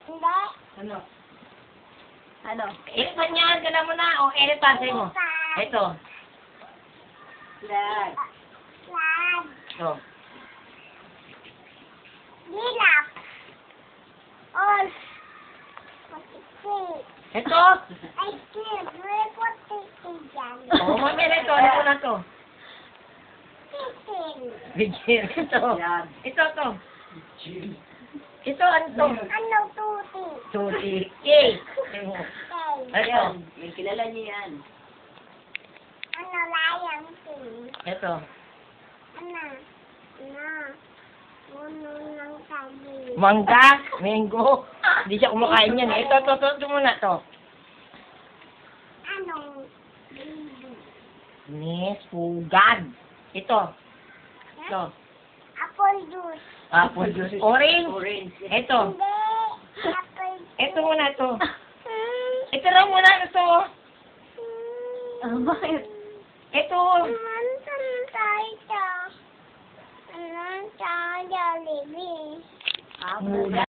Hindi. Ano? Ano? Elephant yan, gala mo na. O, elephant, sa'yo mo. Ito. Flag. Flag. Ito. Dilap. All. Puti. Ito. Ay, may puti dyan. O, mamaya ito. Ano na to? Titin. Bigyan. Ito. Yan. Ito, to. Ito, ano to? Ano tuti? Tuti. Cake. Okay. Ito. May kilala niyo yan. Ano layang tin? Ito. Ano? Ano? Puno ng sabi. Mangga. Mango. Hindi siya kumakain yan. Ito, ito muna to. Anong baby? Miss Pugad. Ito. Ito. Apple juice. Apple juice. Orange. Orange. Ito. Hindi. Apple juice. Ito muna to. Ito lang muna ito. Bakit? Ito. Naman tayo. Naman tayo, Jollibee. Muna.